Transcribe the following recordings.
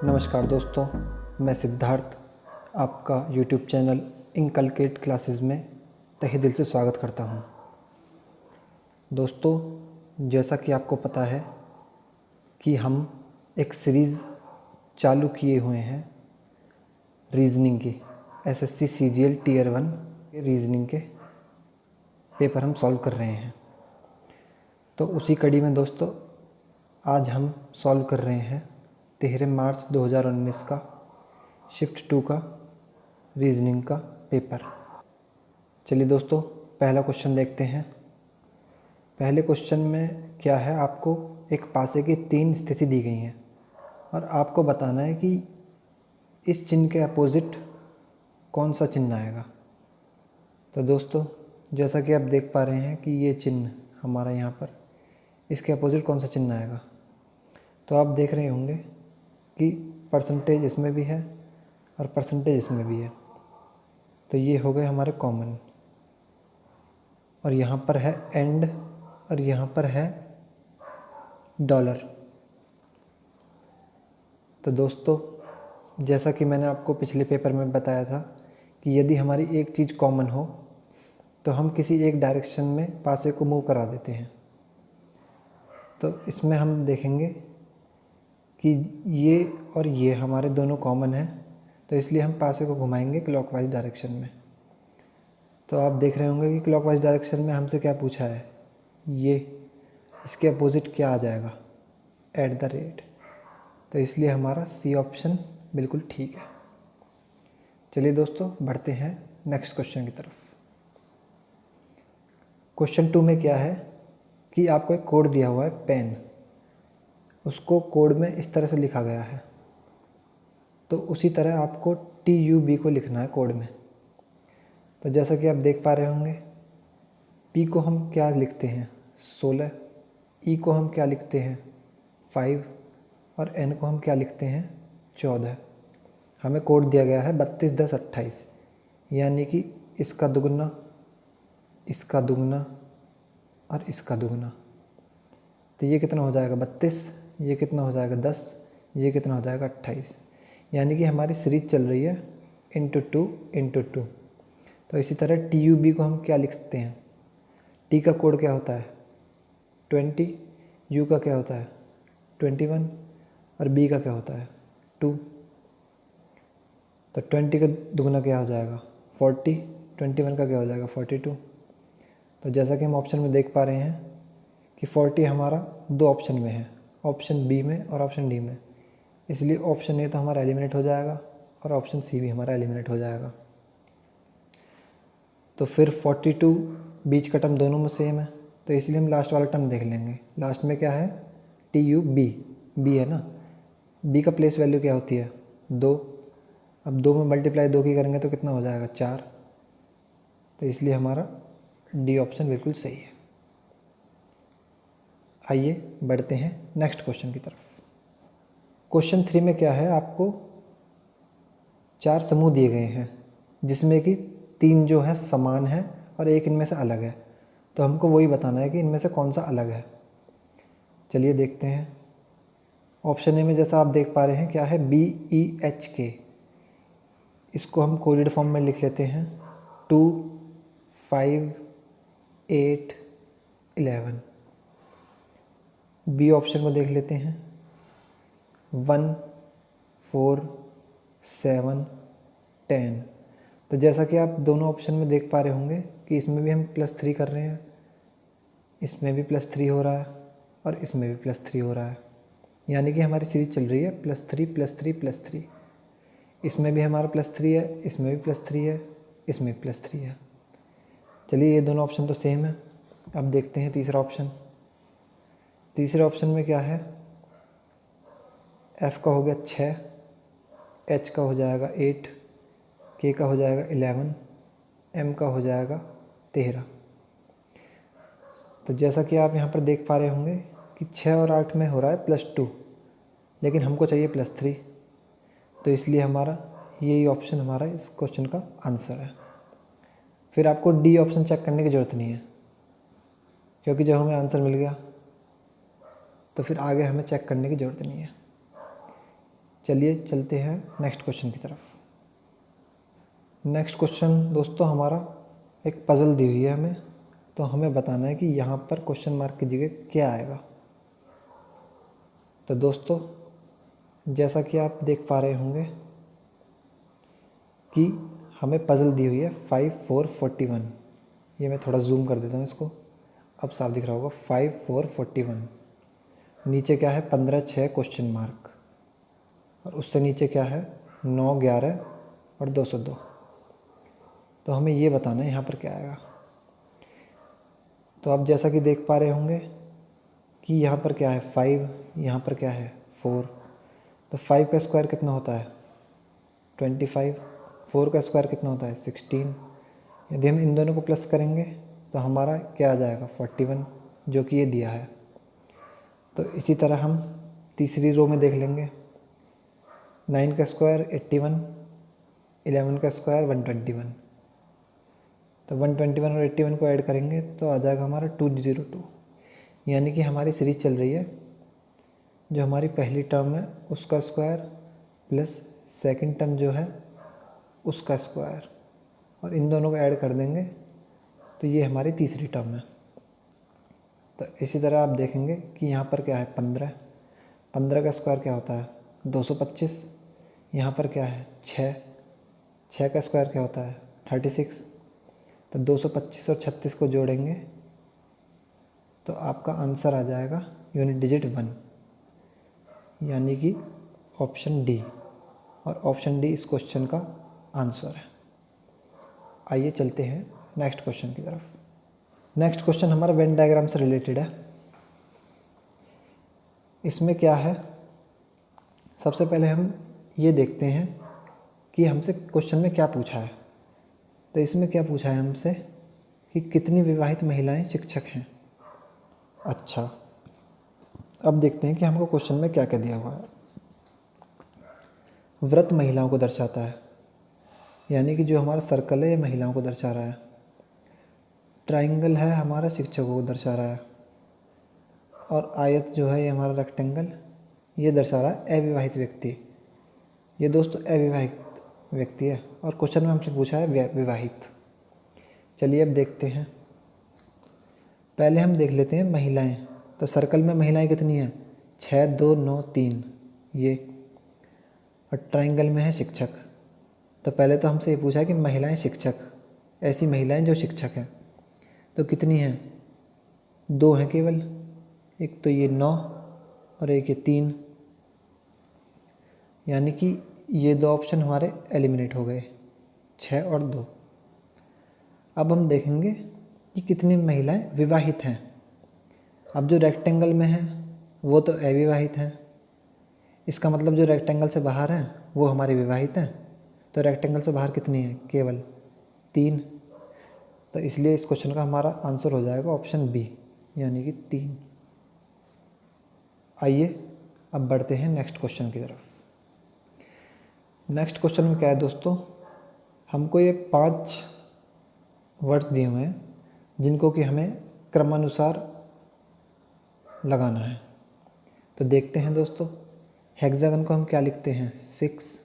नमस्कार दोस्तों, मैं सिद्धार्थ आपका YouTube चैनल इनकलकेट क्लासेस में तहे दिल से स्वागत करता हूं। दोस्तों, जैसा कि आपको पता है कि हम एक सीरीज़ चालू किए हुए हैं रीज़निंग की। SSC CGL Tier 1 रीज़निंग के पेपर हम सॉल्व कर रहे हैं। तो उसी कड़ी में दोस्तों आज हम सॉल्व कर रहे हैं 13 मार्च 2019 का शिफ्ट 2 का रीजनिंग का पेपर। चलिए दोस्तों, पहला क्वेश्चन देखते हैं। पहले क्वेश्चन में क्या है, आपको एक पासे की 3 स्थिति दी गई हैं और आपको बताना है कि इस चिन्ह के अपोजिट कौन सा चिन्ह आएगा। तो दोस्तों, जैसा कि आप देख पा रहे हैं कि ये चिन्ह हमारा यहाँ पर, इसके अपोजिट कौन सा चिन्ह आएगा। तो आप देख रहे होंगे कि परसेंटेज इसमें भी है और परसेंटेज इसमें भी है। तो ये हो गए हमारे कॉमन, और यहाँ पर है एंड और यहाँ पर है डॉलर। तो दोस्तों, जैसा कि मैंने आपको पिछले पेपर में बताया था कि यदि हमारी एक चीज़ कॉमन हो तो हम किसी एक डायरेक्शन में पासे को मूव करा देते हैं। तो इसमें हम देखेंगे कि ये और ये हमारे दोनों कॉमन हैं, तो इसलिए हम पासे को घुमाएंगे क्लॉकवाइज डायरेक्शन में। तो आप देख रहे होंगे कि क्लॉकवाइज डायरेक्शन में हमसे क्या पूछा है, ये इसके अपोजिट क्या आ जाएगा, एट द रेट। तो इसलिए हमारा सी ऑप्शन बिल्कुल ठीक है। चलिए दोस्तों, बढ़ते हैं नेक्स्ट क्वेश्चन की तरफ। क्वेश्चन 2 में क्या है कि आपको एक कोड दिया हुआ है पेन, उसको कोड में इस तरह से लिखा गया है। तो उसी तरह आपको TUB को लिखना है कोड में। तो जैसा कि आप देख पा रहे होंगे, P को हम क्या लिखते हैं 16, E को हम क्या लिखते हैं 5 और N को हम क्या लिखते हैं 14। हमें कोड दिया गया है 32 10 28, यानी कि इसका दुगना, इसका दुगना और इसका दुगना। तो ये कितना हो जाएगा 32, ये कितना हो जाएगा 10, ये कितना हो जाएगा 28। यानी कि हमारी सीरीज चल रही है इंटू 2 इंटू 2। तो इसी तरह TUB को हम क्या लिख सकते हैं, T का कोड क्या होता है 20, U का क्या होता है 21 और B का क्या होता है 2। तो 20 का दुगना क्या हो जाएगा 40, 21 का क्या हो जाएगा 42। तो जैसा कि हम ऑप्शन में देख पा रहे हैं कि 40 हमारा 2 ऑप्शन में है, ऑप्शन B में और ऑप्शन D में, इसलिए ऑप्शन A तो हमारा एलिमिनेट हो जाएगा और ऑप्शन C भी हमारा एलिमिनेट हो जाएगा। तो फिर 42 बीच का टर्म दोनों में सेम है, तो इसलिए हम लास्ट वाला टर्म देख लेंगे। लास्ट में क्या है TUB, B है ना, B का प्लेस वैल्यू क्या होती है 2। अब 2 में मल्टीप्लाई 2 की करेंगे तो कितना हो जाएगा 4। तो इसलिए हमारा D ऑप्शन बिल्कुल सही है। आइए बढ़ते हैं नेक्स्ट क्वेश्चन की तरफ। क्वेश्चन 3 में क्या है, आपको 4 समूह दिए गए हैं जिसमें कि 3 जो है समान है और एक इनमें से अलग है। तो हमको वही बताना है कि इनमें से कौन सा अलग है। चलिए देखते हैं। ऑप्शन ए में जैसा आप देख पा रहे हैं क्या है BEHK, इसको हम कोडेड फॉर्म में लिख लेते हैं 2 5 8 11। बी ऑप्शन को देख लेते हैं 1 4 7 10। तो जैसा कि आप दोनों ऑप्शन में देख पा रहे होंगे कि इसमें भी हम +3 कर रहे हैं, इसमें भी +3 हो रहा है और इसमें भी +3 हो रहा है। यानी कि हमारी सीरीज चल रही है +3 +3 +3। इसमें भी हमारा +3 है, इसमें भी +3 है, इसमें भी +3 है। चलिए, ये दोनों ऑप्शन तो सेम है। अब देखते हैं तीसरा ऑप्शन। तीसरे ऑप्शन में क्या है, F का हो गया 6, H का हो जाएगा 8, K का हो जाएगा 11, M का हो जाएगा 13। तो जैसा कि आप यहाँ पर देख पा रहे होंगे कि 6 और 8 में हो रहा है +2, लेकिन हमको चाहिए +3। तो इसलिए हमारा यही ऑप्शन हमारा इस क्वेश्चन का आंसर है। फिर आपको D ऑप्शन चेक करने की ज़रूरत नहीं है, क्योंकि जब हमें आंसर मिल गया तो फिर आगे हमें चेक करने की ज़रूरत नहीं है। चलिए चलते हैं नेक्स्ट क्वेश्चन की तरफ। नेक्स्ट क्वेश्चन दोस्तों हमारा एक पज़ल दी हुई है हमें, तो हमें बताना है कि यहाँ पर क्वेश्चन मार्क की जगह क्या आएगा। तो दोस्तों जैसा कि आप देख पा रहे होंगे कि हमें पज़ल दी हुई है 5 4 41। ये मैं थोड़ा जूम कर देता हूँ इसको, अब साफ दिख रहा होगा। 5 4 41, नीचे क्या है 15 6 क्वेश्चन मार्क, और उससे नीचे क्या है 9 11 और 202। तो हमें ये बताना है यहाँ पर क्या आएगा। तो आप जैसा कि देख पा रहे होंगे कि यहाँ पर क्या है 5, यहाँ पर क्या है 4। तो 5 का स्क्वायर कितना होता है 25, 4 का स्क्वायर कितना होता है 16। यदि हम इन दोनों को प्लस करेंगे तो हमारा क्या आ जाएगा 41, जो कि ये दिया है। तो इसी तरह हम तीसरी रो में देख लेंगे। 9 का स्क्वायर 81, 11 का स्क्वायर 121। तो 121 और 81 को ऐड करेंगे तो आ जाएगा हमारा 202। यानी कि हमारी सीरीज चल रही है, जो हमारी पहली टर्म है उसका स्क्वायर प्लस सेकंड टर्म जो है उसका स्क्वायर, और इन दोनों को ऐड कर देंगे तो ये हमारी तीसरी टर्म है। तो इसी तरह आप देखेंगे कि यहाँ पर क्या है 15, 15 का स्क्वायर क्या होता है 225। यहाँ पर क्या है 6, 6 का स्क्वायर क्या होता है 36। तो 225 और 36 को जोड़ेंगे तो आपका आंसर आ जाएगा यूनिट डिजिट 1, यानी कि ऑप्शन डी। और ऑप्शन डी इस क्वेश्चन का आंसर है। आइए चलते हैं नेक्स्ट क्वेश्चन की तरफ। नेक्स्ट क्वेश्चन हमारा वेन डायग्राम से रिलेटेड है। इसमें क्या है, सबसे पहले हम ये देखते हैं कि हमसे क्वेश्चन में क्या पूछा है। तो इसमें क्या पूछा है हमसे कि कितनी विवाहित महिलाएं शिक्षक हैं। अच्छा, अब देखते हैं कि हमको क्वेश्चन में क्या क्या दिया हुआ है। व्रत महिलाओं को दर्शाता है, यानी कि जो हमारा सर्कल है ये महिलाओं को दर्शा रहा है। ट्राइंगल है हमारा शिक्षकों को दर्शा रहा है, और आयत जो है ये हमारा रेक्टेंगल ये दर्शा रहा है अविवाहित व्यक्ति। ये दोस्तों अविवाहित व्यक्ति है, और क्वेश्चन में हमसे पूछा है विवाहित। चलिए अब देखते हैं। पहले हम देख लेते हैं महिलाएं। तो सर्कल में महिलाएं कितनी हैं 6 2 9 3 ये, और ट्राइंगल में है शिक्षक। तो पहले तो हमसे ये पूछा है कि महिलाएं शिक्षक, ऐसी महिलाएं जो शिक्षक हैं, तो कितनी हैं 2 हैं केवल। एक तो ये 9 और एक ये 3, यानी कि ये 2 ऑप्शन हमारे एलिमिनेट हो गए, 6 और 2। अब हम देखेंगे कि कितनी महिलाएं विवाहित हैं। अब जो रेक्टेंगल में है वो तो अविवाहित हैं, इसका मतलब जो रेक्टेंगल से बाहर हैं वो हमारे विवाहित हैं। तो रेक्टेंगल से बाहर कितनी है केवल 3। तो इसलिए इस क्वेश्चन का हमारा आंसर हो जाएगा ऑप्शन बी, यानी कि 3। आइए अब बढ़ते हैं नेक्स्ट क्वेश्चन की तरफ। नेक्स्ट क्वेश्चन में क्या है दोस्तों, हमको ये 5 वर्ड्स दिए हुए हैं जिनको कि हमें क्रमानुसार लगाना है। तो देखते हैं दोस्तों, हेक्सागन को हम क्या लिखते हैं 6,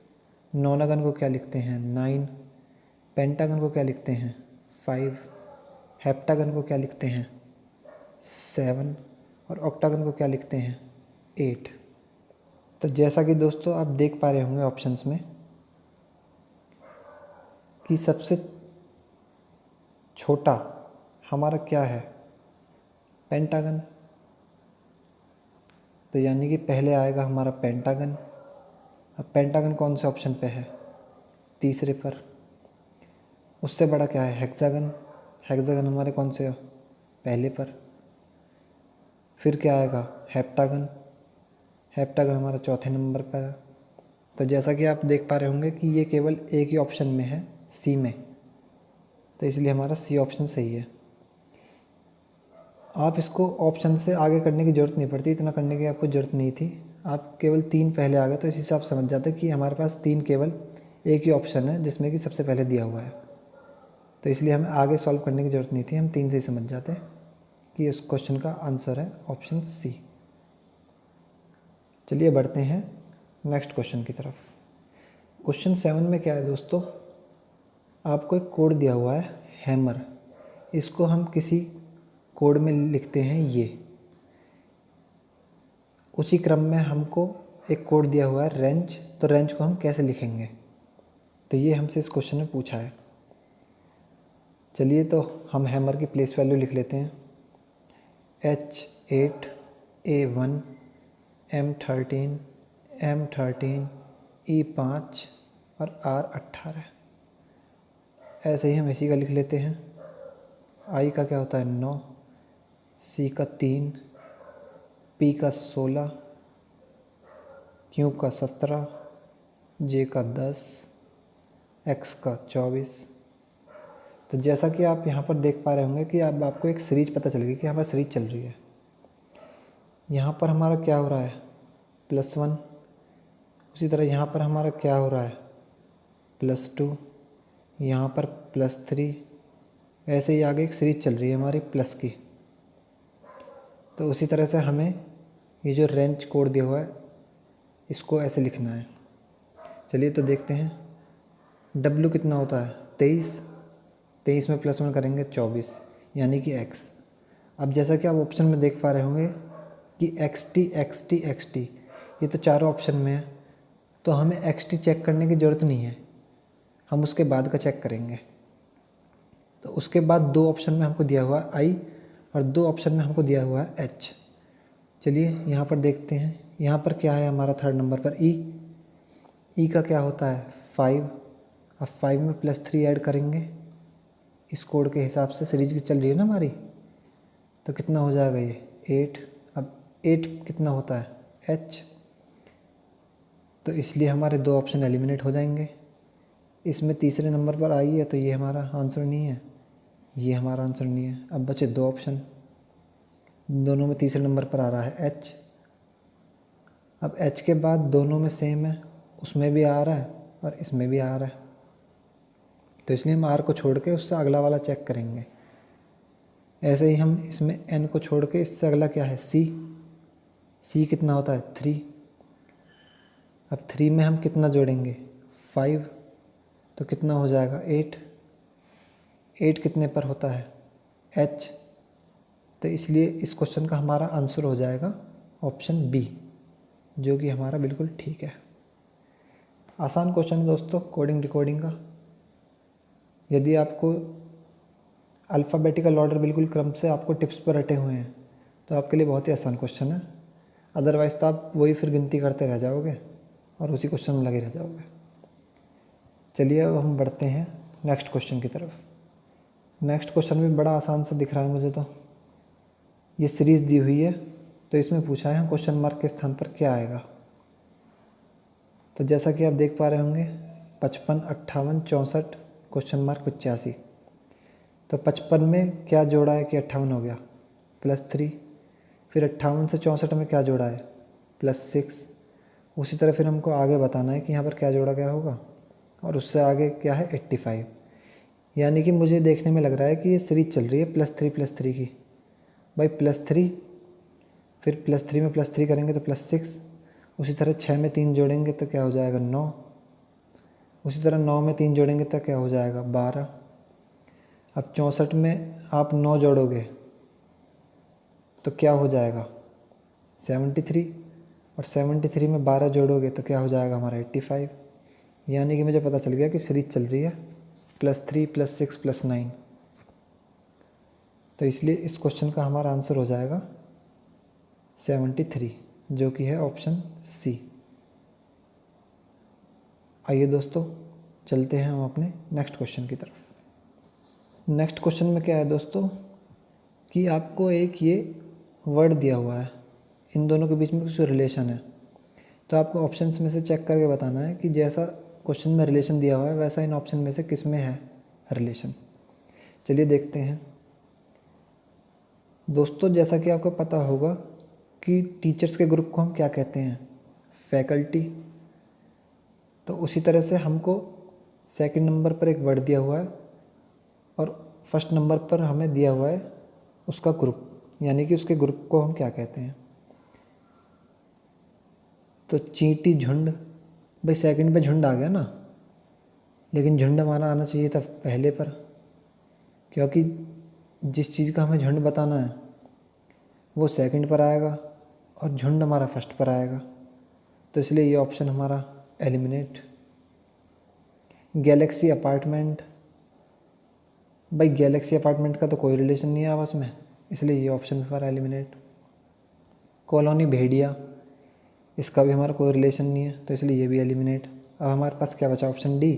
नोनागन को क्या लिखते हैं 9, पेंटागन को क्या लिखते हैं 5, हेप्टागन को क्या लिखते हैं 7, और ऑक्टागन को क्या लिखते हैं 8। तो जैसा कि दोस्तों आप देख पा रहे होंगे ऑप्शंस में कि सबसे छोटा हमारा क्या है पेंटागन। तो यानी कि पहले आएगा हमारा पेंटागन। अब पेंटागन कौन से ऑप्शन पे है तीसरे पर। उससे बड़ा क्या है हेक्सागन, हेक्सागन हमारे कौन से पहले पर। फिर क्या आएगा हेप्टागन, हेप्टागन हमारा चौथे नंबर पर है। तो जैसा कि आप देख पा रहे होंगे कि ये केवल एक ही ऑप्शन में है सी में, तो इसलिए हमारा सी ऑप्शन सही है। आप इसको ऑप्शन से आगे करने की ज़रूरत नहीं पड़ती, इतना करने की आपको ज़रूरत नहीं थी। आप केवल 3 पहले आ गए तो इसी से आप समझ जाते कि हमारे पास 3 केवल एक ही ऑप्शन है जिसमें कि सबसे पहले दिया हुआ है। तो इसलिए हमें आगे सॉल्व करने की ज़रूरत नहीं थी, हम 3 से ही समझ जाते कि इस क्वेश्चन का आंसर है ऑप्शन सी। चलिए बढ़ते हैं नेक्स्ट क्वेश्चन की तरफ। क्वेश्चन 7 में क्या है दोस्तों, आपको एक कोड दिया हुआ है हैमर, इसको हम किसी कोड में लिखते हैं ये। उसी क्रम में हमको एक कोड दिया हुआ है रेंज, तो रेंज को हम कैसे लिखेंगे, तो ये हमसे इस क्वेश्चन में पूछा है। चलिए तो हम हैमर की प्लेस वैल्यू लिख लेते हैं, H8 A1 M13 M13 E5 और R18। ऐसे ही हम इसी का लिख लेते हैं। I का क्या होता है 9, C का 3, P का 16, Q का 17, J का 10, X का 24। तो जैसा कि आप यहाँ पर देख पा रहे होंगे कि अब आपको एक सीरीज पता चल गई कि यहाँ पर सीरीज चल रही है। यहाँ पर हमारा क्या हो रहा है +1, उसी तरह यहाँ पर हमारा क्या हो रहा है +2, यहाँ पर +3, ऐसे ही आगे एक सीरीज चल रही है हमारी प्लस की। तो उसी तरह से हमें ये जो रेंज कोड दिया हुआ है इसको ऐसे लिखना है। चलिए तो देखते हैं। W कितना होता है 23, 23 में +1 करेंगे 24, यानी कि X। अब जैसा कि आप ऑप्शन में देख पा रहे होंगे कि XT XT XT, ये तो चारों ऑप्शन में है, तो हमें XT चेक करने की ज़रूरत नहीं है, हम उसके बाद का चेक करेंगे। तो उसके बाद 2 ऑप्शन में हमको दिया हुआ है I और 2 ऑप्शन में हमको दिया हुआ है H। चलिए यहाँ पर देखते हैं, यहाँ पर क्या है हमारा थर्ड नंबर पर E का क्या होता है 5। अब 5 में +3 ऐड करेंगे, इस कोड के हिसाब से सीरीज की चल रही है ना हमारी, तो कितना हो जाएगा ये 8। अब 8 कितना होता है H, तो इसलिए हमारे 2 ऑप्शन एलिमिनेट हो जाएंगे। इसमें तीसरे नंबर पर आई है, तो ये हमारा आंसर नहीं है, ये हमारा आंसर नहीं है। अब बचे 2 ऑप्शन, दोनों में तीसरे नंबर पर आ रहा है H। अब H के बाद दोनों में सेम है, उसमें भी आ रहा है और इसमें भी आ रहा है, तो इसलिए हम R को छोड़ के उससे अगला वाला चेक करेंगे। ऐसे ही हम इसमें N को छोड़ के इससे अगला क्या है C कितना होता है 3। अब 3 में हम कितना जोड़ेंगे 5, तो कितना हो जाएगा 8 कितने पर होता है H, तो इसलिए इस क्वेश्चन का हमारा आंसर हो जाएगा ऑप्शन B, जो कि हमारा बिल्कुल ठीक है। आसान क्वेश्चन है दोस्तों कोडिंग डिकोडिंग का। यदि आपको अल्फ़ाबेटिकल ऑर्डर बिल्कुल क्रम से आपको टिप्स पर रटे हुए हैं तो आपके लिए बहुत ही आसान क्वेश्चन है, अदरवाइज़ तो आप वही फिर गिनती करते रह जाओगे और उसी क्वेश्चन में लगे रह जाओगे। चलिए अब हम बढ़ते हैं नेक्स्ट क्वेश्चन की तरफ। नेक्स्ट क्वेश्चन भी बड़ा आसान सा दिख रहा है मुझे, तो ये सीरीज़ दी हुई है, तो इसमें पूछा है क्वेश्चन मार्क के स्थान पर क्या आएगा। तो जैसा कि आप देख पा रहे होंगे 55 58 64 क्वेश्चन मार्क 85। तो 55 में क्या जोड़ा है कि 58 हो गया +3, फिर 58 से 64 में क्या जोड़ा है +6। उसी तरह फिर हमको आगे बताना है कि यहाँ पर क्या जोड़ा गया होगा, और उससे आगे क्या है 85। यानी कि मुझे देखने में लग रहा है कि ये सीरीज चल रही है +3 की। भाई +3, फिर +3 में +3 करेंगे तो +6। उसी तरह 6 में 3 जोड़ेंगे तो क्या हो जाएगा 9। उसी तरह 9 में 3 जोड़ेंगे तो क्या हो जाएगा 12। अब 64 में आप 9 जोड़ोगे तो क्या हो जाएगा 73, और 73 में 12 जोड़ोगे तो क्या हो जाएगा हमारा 85। यानी कि मुझे पता चल गया कि सीरीज चल रही है +3 +6 +9। तो इसलिए इस क्वेश्चन का हमारा आंसर हो जाएगा 73, जो कि है ऑप्शन C। आइए दोस्तों चलते हैं हम अपने नेक्स्ट क्वेश्चन की तरफ। नेक्स्ट क्वेश्चन में क्या है दोस्तों कि आपको एक ये वर्ड दिया हुआ है, इन दोनों के बीच में कुछ रिलेशन है, तो आपको ऑप्शंस में से चेक करके बताना है कि जैसा क्वेश्चन में रिलेशन दिया हुआ है वैसा इन ऑप्शन में से किस में है रिलेशन। चलिए देखते हैं दोस्तों। जैसा कि आपको पता होगा कि टीचर्स के ग्रुप को हम क्या कहते हैं फैकल्टी, तो उसी तरह से हमको सेकंड नंबर पर एक वर्ड दिया हुआ है और फर्स्ट नंबर पर हमें दिया हुआ है उसका ग्रुप, यानी कि उसके ग्रुप को हम क्या कहते हैं। तो चींटी झुंड, भाई सेकंड पे झुंड आ गया ना, लेकिन झुंड हमारा आना चाहिए था पहले पर, क्योंकि जिस चीज़ का हमें झुंड बताना है वो सेकंड पर आएगा और झुंड हमारा फर्स्ट पर आएगा, तो इसलिए ये ऑप्शन हमारा एलिमिनेट। गैलेक्सी अपार्टमेंट, भाई गैलेक्सी अपार्टमेंट का तो कोई रिलेशन नहीं है आपस में, इसलिए ये ऑप्शन हमारा एलिमिनेट। कॉलोनी भेड़िया, इसका भी हमारा कोई रिलेशन नहीं है, तो इसलिए ये भी एलिमिनेट। अब हमारे पास क्या बचा, ऑप्शन डी,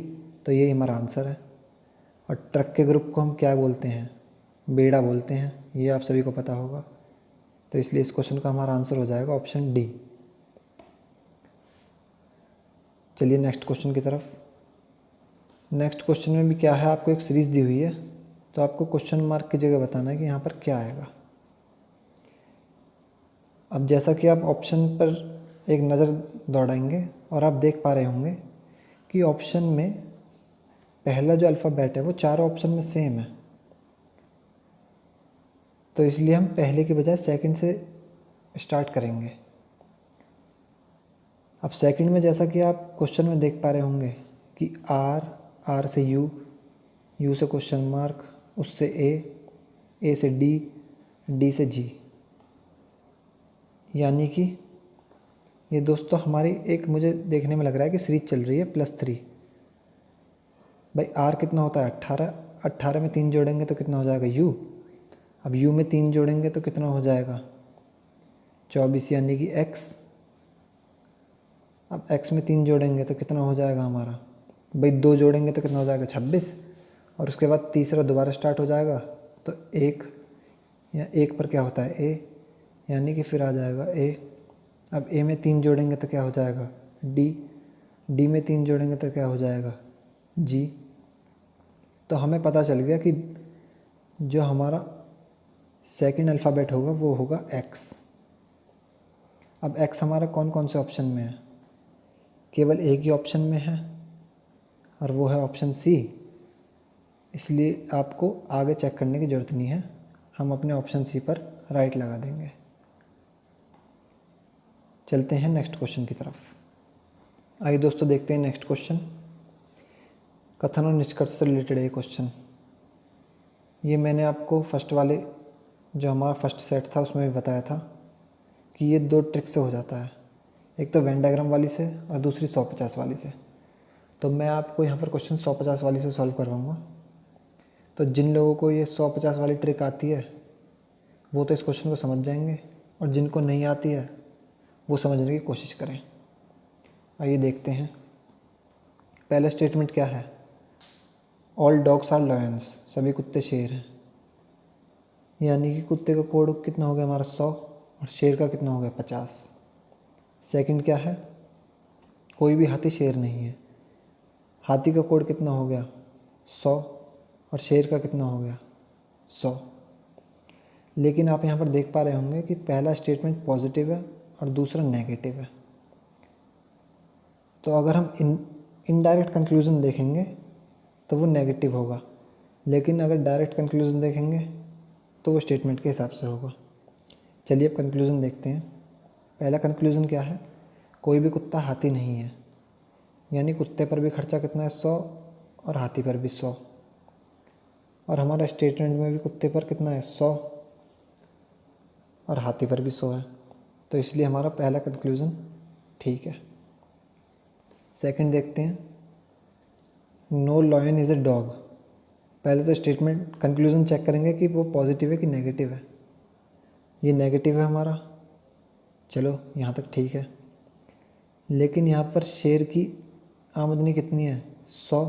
तो ये हमारा आंसर है। और ट्रक के ग्रुप को हम क्या बोलते हैं, बेड़ा बोलते हैं, ये आप सभी को पता होगा, तो इसलिए इस क्वेश्चन का हमारा आंसर हो जाएगा ऑप्शन डी। चलिए नेक्स्ट क्वेश्चन की तरफ। नेक्स्ट क्वेश्चन में भी क्या है, आपको एक सीरीज़ दी हुई है, तो आपको क्वेश्चन मार्क की जगह बताना है कि यहाँ पर क्या आएगा। अब जैसा कि आप ऑप्शन पर एक नज़र दौड़ाएंगे और आप देख पा रहे होंगे कि ऑप्शन में पहला जो अल्फ़ाबेट है वो चारों ऑप्शन में सेम है, तो इसलिए हम पहले के बजाय सेकंड से स्टार्ट करेंगे। अब सेकंड में जैसा कि आप क्वेश्चन में देख पा रहे होंगे कि आर से यू से क्वेश्चन मार्क, उससे ए से डी से जी, यानी कि ये दोस्तों हमारी एक, मुझे देखने में लग रहा है कि सीरीज चल रही है +3। भाई आर कितना होता है 18, 18 में 3 जोड़ेंगे तो कितना हो जाएगा यू। अब यू में 3 जोड़ेंगे तो कितना हो जाएगा 24, यानी कि एक्स। अब एक्स में 3 जोड़ेंगे तो कितना हो जाएगा हमारा, भाई 2 जोड़ेंगे तो कितना हो जाएगा 26, और उसके बाद तीसरा दोबारा स्टार्ट हो जाएगा तो 1, या 1 पर क्या होता है ए, यानी कि फिर आ जाएगा ए। अब ए में 3 जोड़ेंगे तो क्या हो जाएगा डी में 3 जोड़ेंगे तो क्या हो जाएगा जी। तो हमें पता चल गया कि जो हमारा सेकंड अल्फ़ाबेट होगा वो होगा एक्स। अब एक्स हमारा कौन कौन से ऑप्शन में है, केवल एक ही ऑप्शन में है और वो है ऑप्शन सी, इसलिए आपको आगे चेक करने की ज़रूरत नहीं है, हम अपने ऑप्शन सी पर राइट लगा देंगे। चलते हैं नेक्स्ट क्वेश्चन की तरफ। आइए दोस्तों देखते हैं नेक्स्ट क्वेश्चन। कथन और निष्कर्ष से रिलेटेड है क्वेश्चन। ये मैंने आपको फर्स्ट वाले जो हमारा फर्स्ट सेट था उसमें भी बताया था कि ये 2 ट्रिक से हो जाता है, एक तो वेन डायग्राम वाली से और दूसरी 150 वाली से। तो मैं आपको यहाँ पर क्वेश्चन 150 वाली से सॉल्व करवाऊँगा। तो जिन लोगों को ये 150 वाली ट्रिक आती है वो तो इस क्वेश्चन को समझ जाएंगे, और जिनको नहीं आती है वो समझने की कोशिश करें। आइए देखते हैं। पहला स्टेटमेंट क्या है, ऑल डॉग्स आर लायंस, सभी कुत्ते शेर हैं, यानी कि कुत्ते का कोड कितना हो गया हमारा 100 और शेर का कितना हो गया 50। सेकंड क्या है, कोई भी हाथी शेर नहीं है, हाथी का कोड कितना हो गया 100 और शेर का कितना हो गया 100। लेकिन आप यहाँ पर देख पा रहे होंगे कि पहला स्टेटमेंट पॉजिटिव है और दूसरा नेगेटिव है। तो अगर हम इनडायरेक्ट कंक्लूज़न देखेंगे तो वो नेगेटिव होगा, लेकिन अगर डायरेक्ट कंक्लूज़न देखेंगे तो वो स्टेटमेंट के हिसाब से होगा। चलिए अब कंक्लूज़न देखते हैं। पहला कंक्लूज़न क्या है, कोई भी कुत्ता हाथी नहीं है, यानी कुत्ते पर भी खर्चा कितना है 100 और हाथी पर भी 100, और हमारा स्टेटमेंट में भी कुत्ते पर कितना है 100 और हाथी पर भी 100 है, तो इसलिए हमारा पहला कंक्लूज़न ठीक है। सेकंड देखते हैं, no lion is a dog. पहले तो स्टेटमेंट कंक्लूज़न चेक करेंगे कि वो पॉजिटिव है कि नेगेटिव है। ये नेगेटिव है हमारा, चलो यहाँ तक ठीक है। लेकिन यहाँ पर शेर की आमदनी कितनी है 100,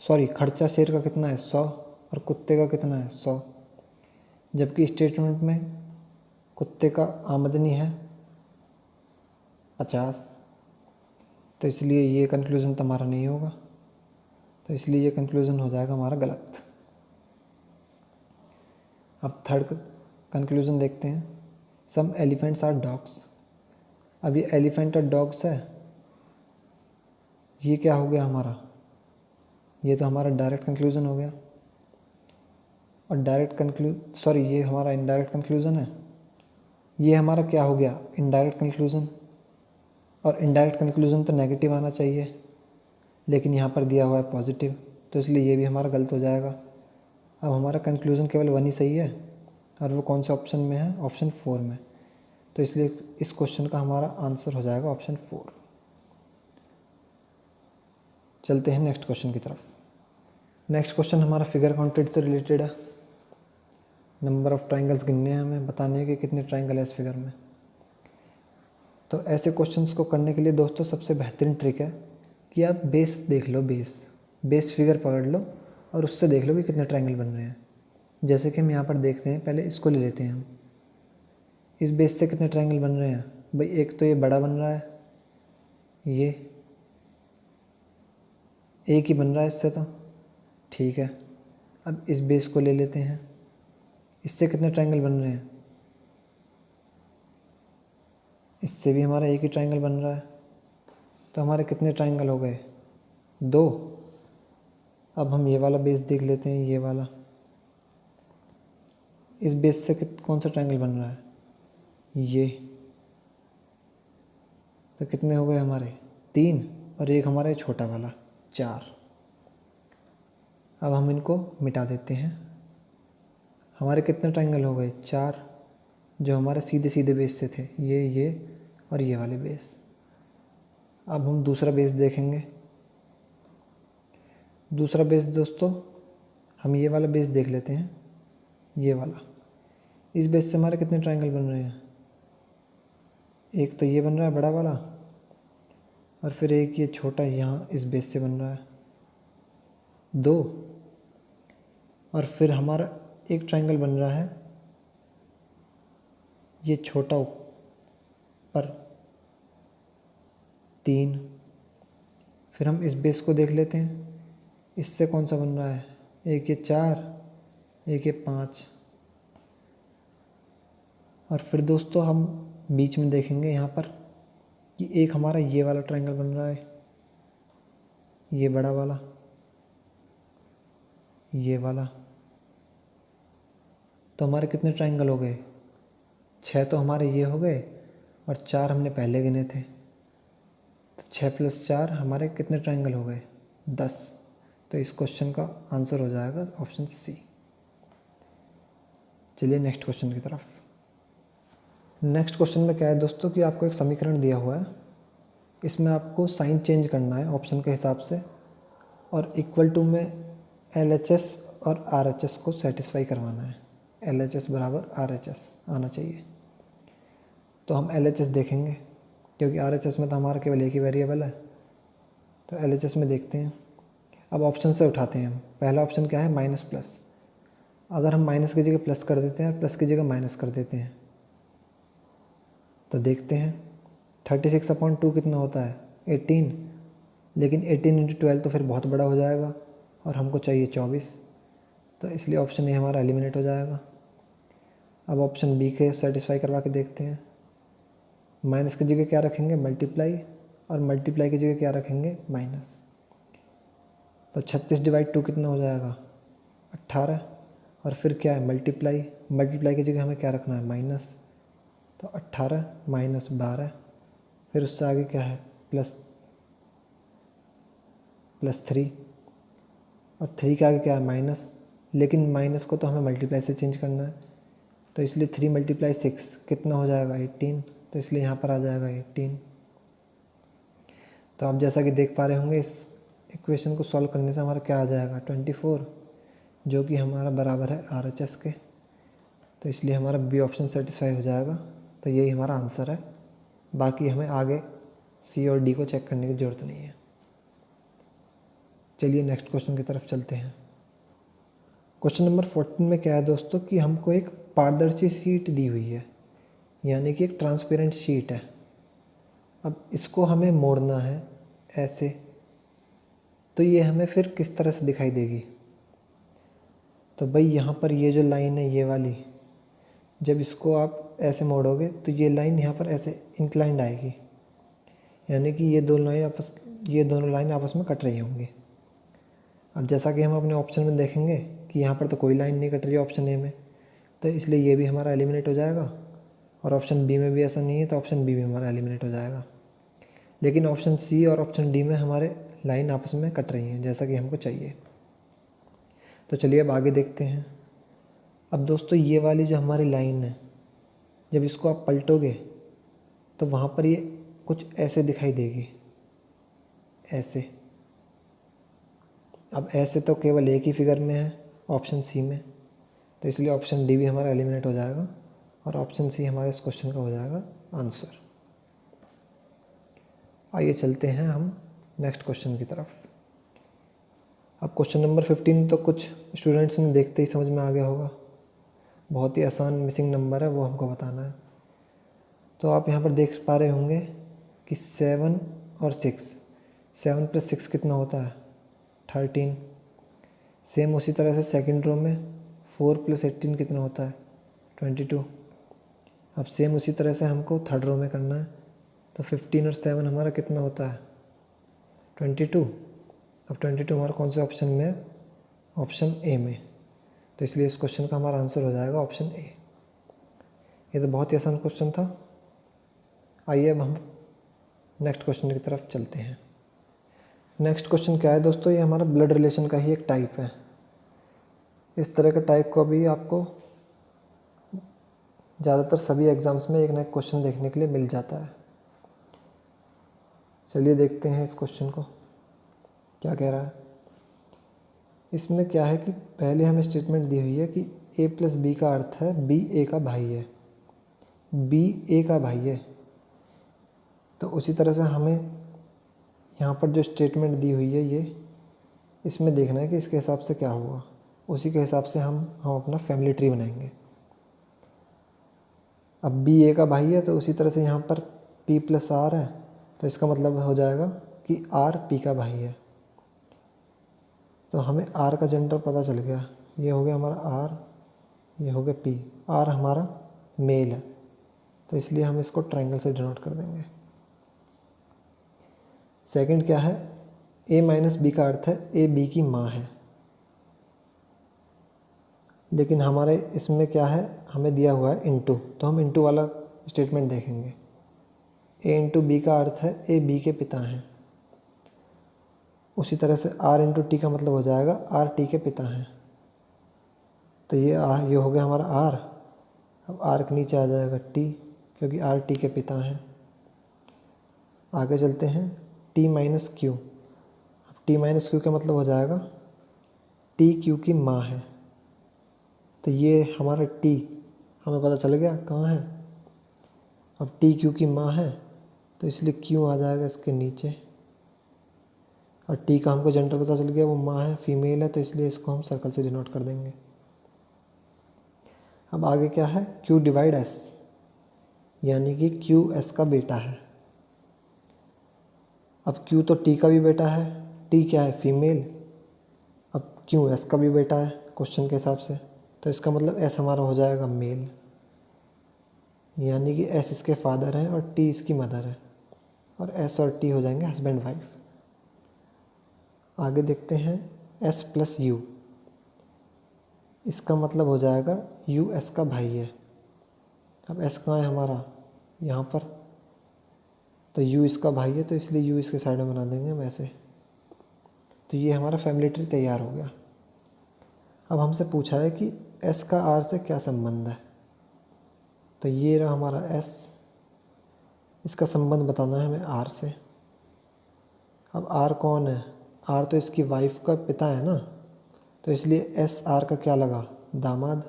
सॉरी खर्चा शेर का कितना है 100 और कुत्ते का कितना है 100, जबकि स्टेटमेंट में कुत्ते का आमदनी है 50। तो इसलिए ये कंक्लूज़न तो हमारा नहीं होगा, तो इसलिए ये कंक्लूज़न हो जाएगा हमारा गलत। अब थर्ड कंक्लूज़न देखते हैं, सम एलिफेंट्स आर डॉग्स। अब ये एलिफेंट और डॉग्स है, ये क्या हो गया हमारा, ये तो हमारा डायरेक्ट कंक्लूज़न हो गया, और ये हमारा इनडायरेक्ट कंक्लूज़न है। ये हमारा क्या हो गया इनडायरेक्ट कंक्लूज़न, और इनडायरेक्ट कंक्लूजन तो नेगेटिव आना चाहिए, लेकिन यहाँ पर दिया हुआ है पॉजिटिव, तो इसलिए ये भी हमारा गलत हो जाएगा। अब हमारा कंक्लूजन केवल 1 ही सही है, और वो कौन से ऑप्शन में है, ऑप्शन 4 में। तो इसलिए इस क्वेश्चन का हमारा आंसर हो जाएगा ऑप्शन 4। चलते हैं नेक्स्ट क्वेश्चन की तरफ। नेक्स्ट क्वेश्चन हमारा फिगर काउंटेड से रिलेटेड है। नंबर ऑफ ट्राइंगल्स गिनने हैं, हमें बताने हैं कि कितने ट्राइंगल है इस फिगर में। तो ऐसे क्वेश्चंस को करने के लिए दोस्तों सबसे बेहतरीन ट्रिक है कि आप बेस देख लो, बेस फिगर पकड़ लो और उससे देख लो कि कितने ट्राइंगल बन रहे हैं। जैसे कि हम यहाँ पर देखते हैं, पहले इसको ले लेते हैं हम। इस बेस से कितने ट्राइंगल बन रहे हैं भाई, एक तो ये बड़ा बन रहा है, ये एक ही बन रहा है इससे, तो ठीक है। अब इस बेस को ले लेते हैं, इससे कितने ट्राइंगल बन रहे हैं, इससे भी हमारा एक ही ट्राइंगल बन रहा है। तो हमारे कितने ट्राइंगल हो गए, 2। अब हम ये वाला बेस देख लेते हैं, ये वाला। इस बेस से कौन सा ट्राइंगल बन रहा है, ये। तो कितने हो गए हमारे, 3, और एक हमारा छोटा वाला 4। अब हम इनको मिटा देते हैं। हमारे कितने ट्राइंगल हो गए, 4, जो हमारे सीधे सीधे बेस से थे, ये और ये वाले बेस। अब हम दूसरा बेस देखेंगे। दूसरा बेस दोस्तों, हम ये वाला बेस देख लेते हैं, ये वाला। इस बेस से हमारे कितने ट्राइंगल बन रहे हैं, एक तो ये बन रहा है बड़ा वाला, और फिर एक ये छोटा यहाँ इस बेस से बन रहा है, 2। और फिर हमारा एक ट्राइंगल बन रहा है ये छोटा ऊपर, 3। फिर हम इस बेस को देख लेते हैं, इससे कौन सा बन रहा है, एक ये 4, एक ये 5। और फिर दोस्तों हम बीच में देखेंगे यहाँ पर कि एक हमारा ये वाला ट्राइंगल बन रहा है, ये बड़ा वाला, ये वाला। तो हमारे कितने ट्राइंगल हो गए, 6 तो हमारे ये हो गए, और 4 हमने पहले गिने थे। तो 6 + 4 हमारे कितने ट्राइंगल हो गए, 10। तो इस क्वेश्चन का आंसर हो जाएगा ऑप्शन सी। चलिए नेक्स्ट क्वेश्चन की तरफ। नेक्स्ट क्वेश्चन में क्या है दोस्तों कि आपको एक समीकरण दिया हुआ है, इसमें आपको साइन चेंज करना है ऑप्शन के हिसाब से, और इक्वल टू में LHS और RHS को सेटिस्फाई करवाना है। LHS बराबर RHS आना चाहिए। तो हम LHS देखेंगे, क्योंकि RHS में तो हमारा केवल एक ही वेरिएबल है। तो LHS में देखते हैं। अब ऑप्शन से उठाते हैं हम। पहला ऑप्शन क्या है, माइनस प्लस। अगर हम माइनस की जगह प्लस कर देते हैं और प्लस की जगह माइनस कर देते हैं, तो देखते हैं 36/2 कितना होता है, 18। लेकिन 18 × 12 तो फिर बहुत बड़ा हो जाएगा, और हमको चाहिए 24। तो इसलिए ऑप्शन ए हमारा एलिमिनेट हो जाएगा। अब ऑप्शन बी के सेटिस्फाई करवा के देखते हैं। माइनस की जगह क्या रखेंगे, मल्टीप्लाई, और मल्टीप्लाई की जगह क्या रखेंगे, माइनस। तो 36/2 कितना हो जाएगा, 18। और फिर क्या है, मल्टीप्लाई की जगह हमें क्या रखना है, माइनस। तो 18 - 12, फिर उससे आगे क्या है, प्लस 3, और 3 के आगे क्या है, माइनस। लेकिन माइनस को तो हमें मल्टीप्लाई से चेंज करना है, तो इसलिए 3 × 6 कितना हो जाएगा, 18। तो इसलिए यहाँ पर आ जाएगा 18। तो आप जैसा कि देख पा रहे होंगे, इस इक्वेशन को सॉल्व करने से हमारा क्या आ जाएगा, 24, जो कि हमारा बराबर है RHS के। तो इसलिए हमारा बी ऑप्शन सेटिस्फाई हो जाएगा। तो यही हमारा आंसर है। बाकी हमें आगे सी और डी को चेक करने की ज़रूरत नहीं है। चलिए नेक्स्ट क्वेश्चन की तरफ चलते हैं। क्वेश्चन नंबर 14 में क्या है दोस्तों कि हमको एक पारदर्शी शीट दी हुई है, यानी कि एक ट्रांसपेरेंट शीट है। अब इसको हमें मोड़ना है ऐसे, तो ये हमें फिर किस तरह से दिखाई देगी। तो भाई यहाँ पर ये जो लाइन है, ये वाली, जब इसको आप ऐसे मोड़ोगे तो ये लाइन यहाँ पर ऐसे इंक्लाइंड आएगी, यानी कि ये दोनों लाइन आपस में कट रही होंगी। अब जैसा कि हम अपने ऑप्शन में देखेंगे कि यहाँ पर तो कोई लाइन नहीं कट रही है ऑप्शन ए में, तो इसलिए ये भी हमारा एलिमिनेट हो जाएगा। और ऑप्शन बी में भी ऐसा नहीं है, तो ऑप्शन बी भी हमारा एलिमिनेट हो जाएगा। लेकिन ऑप्शन सी और ऑप्शन डी में हमारे लाइन आपस में कट रही हैं जैसा कि हमको चाहिए। तो चलिए अब आगे देखते हैं। अब दोस्तों ये वाली जो हमारी लाइन है, जब इसको आप पलटोगे तो वहाँ पर ये कुछ ऐसे दिखाई देगी, ऐसे। अब ऐसे तो केवल एक ही फिगर में है, ऑप्शन सी में, तो इसलिए ऑप्शन डी भी हमारा एलिमिनेट हो जाएगा और ऑप्शन सी हमारे इस क्वेश्चन का हो जाएगा आंसर। आइए चलते हैं हम नेक्स्ट क्वेश्चन की तरफ। अब क्वेश्चन नंबर 15 तो कुछ स्टूडेंट्स ने देखते ही समझ में आ गया होगा। बहुत ही आसान मिसिंग नंबर है, वो हमको बताना है। तो आप यहाँ पर देख पा रहे होंगे कि 7 और 6, 7 + 6 कितना होता है 13। सेम उसी तरह से सेकंड रो में 4 + 18 कितना होता है 22। अब सेम उसी तरह से हमको थर्ड रो में करना है, तो 15 और 7 हमारा कितना होता है 22। अब 22 हमारा कौन से ऑप्शन में है, ऑप्शन ए में, तो इसलिए इस क्वेश्चन का हमारा आंसर हो जाएगा ऑप्शन ए। ये तो बहुत ही आसान क्वेश्चन था। आइए अब हम नेक्स्ट क्वेश्चन की तरफ चलते हैं। नेक्स्ट क्वेश्चन क्या है दोस्तों, ये हमारा ब्लड रिलेशन का ही एक टाइप है। इस तरह का टाइप को भी आपको ज़्यादातर सभी एग्ज़ाम्स में एक ना एक क्वेश्चन देखने के लिए मिल जाता है। चलिए देखते हैं इस क्वेश्चन को क्या कह रहा है। इसमें क्या है कि पहले हमें स्टेटमेंट दी हुई है कि a + b का अर्थ है b a का भाई है, b a का भाई है। तो उसी तरह से हमें यहाँ पर जो स्टेटमेंट दी हुई है ये, इसमें देखना है कि इसके हिसाब से क्या होगा, उसी के हिसाब से हम अपना फैमिली ट्री बनाएंगे। अब b a का भाई है तो उसी तरह से यहाँ पर p + r है, तो इसका मतलब हो जाएगा कि r p का भाई है। तो हमें r का जेंडर पता चल गया, ये हो गया हमारा r, ये हो गया p। r हमारा मेल है, तो इसलिए हम इसको ट्रायंगल से डिनोट कर देंगे। सेकंड क्या है, a - b का अर्थ है a b की माँ है। लेकिन हमारे इसमें क्या है, हमें दिया हुआ है इनटू, तो हम इनटू वाला स्टेटमेंट देखेंगे। a × b का अर्थ है a b के पिता हैं। उसी तरह से r × t का मतलब हो जाएगा r t के पिता हैं। तो ये हो गया हमारा r। अब r के नीचे आ जाएगा t, क्योंकि r t के पिता हैं। आगे चलते हैं t - q। अब t - q का मतलब हो जाएगा t q की माँ है। तो ये हमारा t हमें पता चल गया कहाँ है। अब t q की माँ है तो इसलिए q आ जाएगा इसके नीचे, और t का हमको जेंडर पता चल गया, वो माँ है, फीमेल है, तो इसलिए इसको हम सर्कल से डिनोट कर देंगे। अब आगे क्या है, q / s, यानी कि q s का बेटा है। अब q तो t का भी बेटा है, t क्या है फीमेल, अब q s का भी बेटा है क्वेश्चन के हिसाब से, तो इसका मतलब s हमारा हो जाएगा मेल, यानी कि s इसके फादर हैं और t इसकी मदर है, और s और t हो जाएंगे हस्बैंड वाइफ। आगे देखते हैं s + u, इसका मतलब हो जाएगा u s का भाई है। अब s कहाँ है हमारा, यहाँ पर, तो u इसका भाई है, तो इसलिए u इसके साइड में बना देंगे हम ऐसे। तो ये हमारा फैमिली ट्री तैयार हो गया। अब हमसे पूछा है कि s का r से क्या संबंध है, तो ये रहा हमारा s, इसका संबंध बताना है हमें r से। अब r कौन है, r तो इसकी वाइफ का पिता है ना, तो इसलिए s r का क्या लगा, दामाद,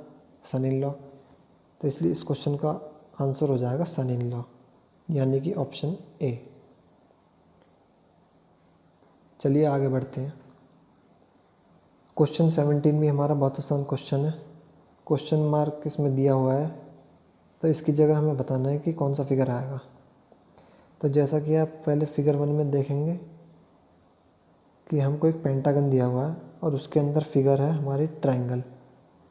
सन इन लॉ, तो इसलिए इस क्वेश्चन का आंसर हो जाएगा सन इन लॉ, यानी कि ऑप्शन ए। चलिए आगे बढ़ते हैं। क्वेश्चन 17 भी हमारा बहुत आसान क्वेश्चन है। क्वेश्चन मार्क इसमें दिया हुआ है, तो इसकी जगह हमें बताना है कि कौन सा फिगर आएगा। तो जैसा कि आप पहले फिगर 1 में देखेंगे कि हमको एक पेंटागन दिया हुआ है और उसके अंदर फिगर है हमारी ट्रायंगल,